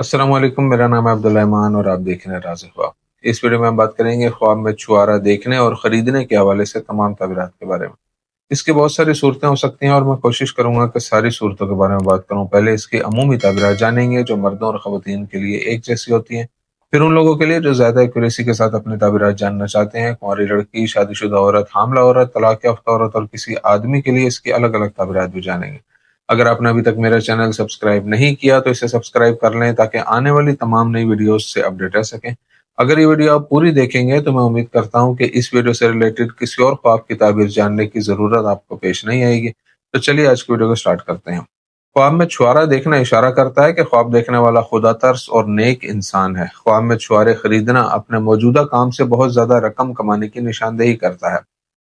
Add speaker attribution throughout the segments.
Speaker 1: अस्सलाम वालेकुम। मेरा नाम है अब्दुल रहमान और आप देख रहे हैं राज़ ख्वाब। इस वीडियो में हम बात करेंगे ख्वाब में छुआरा देखने और ख़रीदने के हवाले से तमाम तबीरात के बारे में। इसकी बहुत सारी सूरतें हो सकती हैं और मैं कोशिश करूंगा कि सारी सूरतों के बारे में बात करूं। पहले इसकी अमूमी तबीरात जानेंगे जो मर्दों और ख़वातीन के लिए एक जैसी होती हैं। फिर उन लोगों के लिए जो ज़्यादा एक्यूरेसी के साथ अपनी तबीरात जानना चाहते हैं, कुंवारी लड़की, शादीशुदा औरत, हामला औरत, तलाक याफ्ता औरत और किसी आदमी के लिए इसकी अलग अलग तबीरात भी जानेंगे। अगर आपने अभी तक मेरा चैनल सब्सक्राइब नहीं किया तो इसे सब्सक्राइब कर लें ताकि आने वाली तमाम नई वीडियोस से अपडेट रह सकें। अगर ये वीडियो आप पूरी देखेंगे तो मैं उम्मीद करता हूं कि इस वीडियो से रिलेटेड किसी और ख्वाब की ताबीर जानने की ज़रूरत आपको पेश नहीं आएगी। तो चलिए आज की वीडियो को स्टार्ट करते हैं। ख्वाब में छुआरा देखना इशारा करता है कि ख्वाब देखने वाला खुदा तरस और नेक इंसान है। ख्वाब में छुआरे खरीदना अपने मौजूदा काम से बहुत ज़्यादा रकम कमाने की निशानदेही करता है।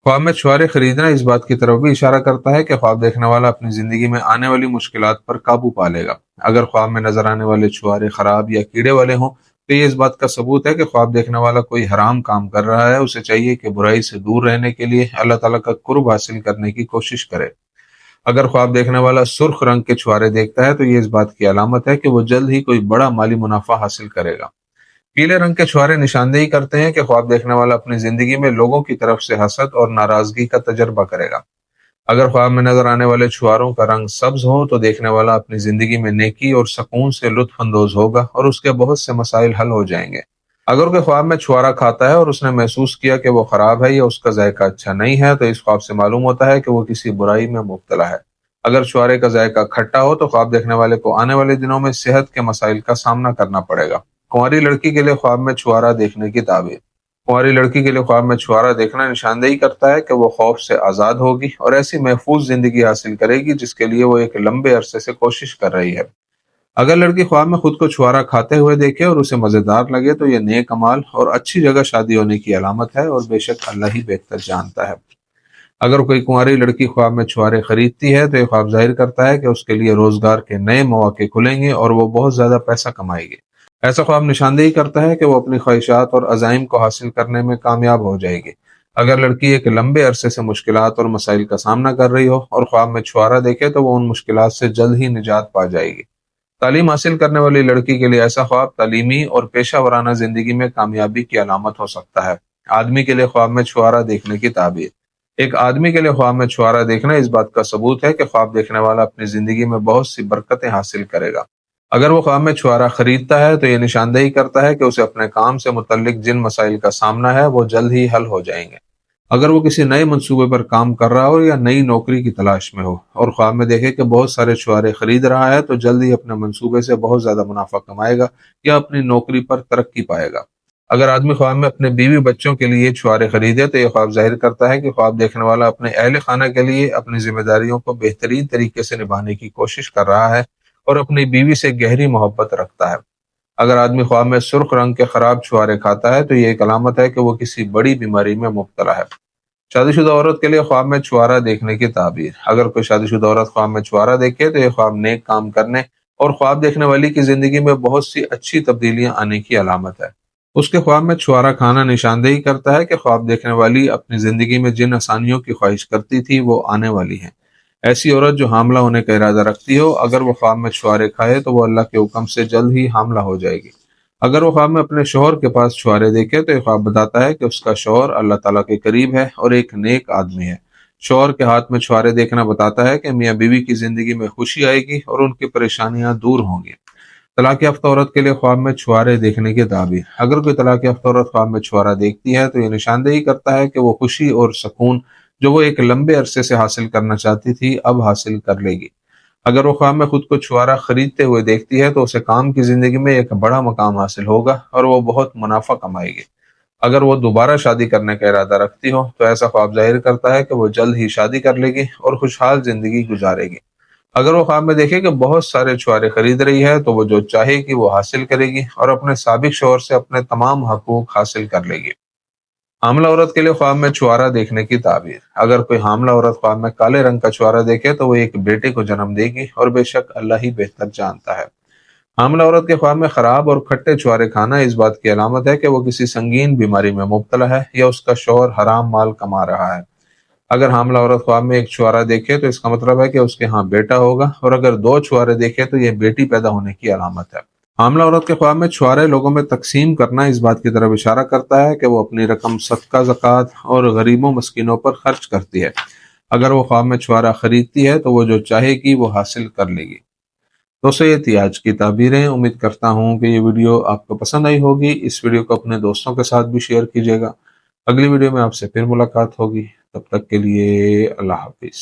Speaker 1: ख्वाब में छुआरे खरीदना इस बात की तरफ भी इशारा करता है कि ख्वाब देखने वाला अपनी जिंदगी में आने वाली मुश्किलात पर काबू पा लेगा। अगर ख्वाब में नजर आने वाले छुआरे खराब या कीड़े वाले हों तो ये इस बात का सबूत है कि ख्वाब देखने वाला कोई हराम काम कर रहा है। उसे चाहिए कि बुराई से दूर रहने के लिए अल्लाह ताला का कुर्ब हासिल करने की कोशिश करे। अगर ख्वाब देखने वाला सुर्ख रंग के छुआरे देखता है तो ये इस बात की अलामत है कि वो जल्द ही कोई बड़ा माली मुनाफा हासिल करेगा। पीले रंग के छुआरे निशानदेही करते हैं कि ख्वाब देखने वाला अपनी जिंदगी में लोगों की तरफ से हसद और नाराजगी का तजर्बा करेगा। अगर ख्वाब में नजर आने वाले छुआरों का रंग सब्ज हो तो देखने वाला अपनी जिंदगी में नेकी और सुकून से लुत्फ अंदोज होगा और उसके बहुत से मसाइल हल हो जाएंगे। अगर कोई ख्वाब में छुआरा खाता है और उसने महसूस किया कि वो खराब है या उसका जायका अच्छा नहीं है तो इस ख्वाब से मालूम होता है कि वो किसी बुराई में मुब्तला है। अगर छुआरे का जायका खट्टा हो तो ख्वाब देखने वाले को आने वाले दिनों में सेहत के मसाइल का सामना करना पड़ेगा। कुंवारी लड़की के लिए ख्वाब में छुआरा देखने की ताबीर। कुंवारी लड़की के लिए ख्वाब में छुआरा देखना निशानदेही करता है कि वो खौफ से आज़ाद होगी और ऐसी महफूज जिंदगी हासिल करेगी जिसके लिए वो एक लंबे अरसे से कोशिश कर रही है। अगर लड़की ख्वाब में खुद को छुआरा खाते हुए देखे और उसे मजेदार लगे तो यह नेक अमाल और अच्छी जगह शादी होने की अलामत है और बेशक अल्लाह ही बेहतर जानता है। अगर कोई कुंवारी लड़की ख्वाब में छुआरे खरीदती है तो यह ख्वाब जाहिर करता है कि उसके लिए रोजगार के नए मौके खुलेंगे और वो बहुत ज्यादा पैसा कमाएगी। ऐसा ख्वाब निशानदेही करता है कि वो अपनी ख्वाहिशात और अज़ाइम को हासिल करने में कामयाब हो जाएगी। अगर लड़की एक लंबे अरसे से मुश्किलात और मसाइल का सामना कर रही हो और ख्वाब में छुआरा देखे तो वो उन मुश्किलात से जल्द ही निजात पा जाएगी। तालीम हासिल करने वाली लड़की के लिए ऐसा ख्वाब तालीमी और पेशा वराना जिंदगी में कामयाबी की अलामत हो सकता है। आदमी के लिए ख्वाब में छुआरा देखने की ताबीर। एक आदमी के लिए ख्वाब में छुआरा देखना इस बात का सबूत है कि ख्वाब देखने वाला अपनी जिंदगी में बहुत सी बरकतें हासिल करेगा। अगर वो ख्वाब में छुआरा खरीदता है तो ये निशानदेही करता है कि उसे अपने काम से मुतल्लिक जिन मसाइल का सामना है वो जल्द ही हल हो जाएंगे। अगर वो किसी नए मंसूबे पर काम कर रहा हो या नई नौकरी की तलाश में हो और ख्वाब में देखे कि बहुत सारे छुआरे खरीद रहा है तो जल्द ही अपने मंसूबे से बहुत ज्यादा मुनाफा कमाएगा या अपनी नौकरी पर तरक्की पाएगा। अगर आदमी ख्वाब में अपने बीवी बच्चों के लिए छुआरे खरीदे तो यह ख्वाब जाहिर करता है कि ख्वाब देखने वाला अपने अहल खाना के लिए अपनी जिम्मेदारियों को बेहतरीन तरीके से निभाने की कोशिश कर रहा है और अपनी बीवी से गहरी मोहब्बत रखता है। अगर आदमी ख्वाब में सुर्ख रंग के खराब छुआरे खाता है तो ये एक अलामत है कि वो किसी बड़ी बीमारी में मुब्तला है। शादीशुदा औरत के लिए ख्वाब में छुआरा देखने की ताबीर। अगर कोई शादीशुदा औरत ख्वाब में छुआरा देखे तो यह ख्वाब नेक काम करने और ख्वाब देखने वाली की जिंदगी में बहुत सी अच्छी तब्दीलियां आने की अलामत है। उसके ख्वाब में छुआरा खाना निशानदेही करता है कि ख्वाब देखने वाली अपनी जिंदगी में जिन आसानियों की ख्वाहिश करती थी वो आने वाली हैं। ऐसी औरत जो हामला होने का इरादा रखती हो अगर वो ख्वाब में छुआरे खाए तो वो अल्लाह के हुक्म से जल्द ही हामला हो जाएगी। अगर वो ख्वाब में अपने शोहर के पास छुआरे देखे तो ये ख्वाब बताता है कि उसका शोहर अल्लाह ताला के करीब है और एक नेक आदमी है। शोहर के हाथ में छुआरे देखना बताता है कि मियाँ बीवी की जिंदगी में खुशी आएगी और उनकी परेशानियां दूर होंगी। तलाक याफ्ता औरत के लिए ख्वाब में छुआरे देखने की ताबीर। अगर कोई तलाक याफ्ता औरत ख्वाब में छुआरा देखती है तो ये निशानदेही करता है कि वो खुशी और सुकून जो वो एक लंबे अरसे से हासिल करना चाहती थी अब हासिल कर लेगी। अगर वो ख्वाब में खुद को छुआरा खरीदते हुए देखती है तो उसे काम की जिंदगी में एक बड़ा मकाम हासिल होगा और वो बहुत मुनाफा कमाएगी। अगर वो दोबारा शादी करने का इरादा रखती हो तो ऐसा ख्वाब जाहिर करता है कि वो जल्द ही शादी कर लेगी और खुशहाल जिंदगी गुजारेगी। अगर वो ख्वाब में देखे कि बहुत सारे छुआरे खरीद रही है तो वो जो चाहेगी वो हासिल करेगी और अपने साबिक शौहर से अपने तमाम हकूक हासिल कर लेगी। हामला औरत के लिए ख्वाब में छुआरा देखने की ताबीर। अगर कोई हामला औरत ख्वाब में काले रंग का छुआरा देखे तो वो एक बेटे को जन्म देगी और बेशक अल्लाह ही बेहतर जानता है। हामला औरत के ख्वाब में खराब और खट्टे छुआरे खाना इस बात की अलामत है कि वो किसी संगीन बीमारी में मुब्तला है या उसका शौहर हराम माल कमा रहा है। अगर हामला औरत ख्वाब में एक छुआरा देखे तो इसका मतलब है कि उसके यहाँ बेटा होगा और अगर दो छुआरे देखे तो यह बेटी पैदा होने की अलामत है। حاملہ عورت کے ख्वाब में छुआरे लोगों में तकसीम करना इस बात की तरफ इशारा करता है कि वो अपनी रकम सदका ज़कात और गरीबों मस्किनों पर खर्च करती है। अगर वो ख्वाब में छुआरा खरीदती है तो वो जो चाहेगी वो हासिल कर लेगी। दोस्तों, ये थी आज की ताबीरें। उम्मीद करता हूँ कि ये वीडियो आपको पसंद आई होगी। इस वीडियो को अपने दोस्तों के साथ भी शेयर कीजिएगा। अगली वीडियो में आपसे फिर मुलाकात होगी। तब तक के लिए अल्लाह हाफिज।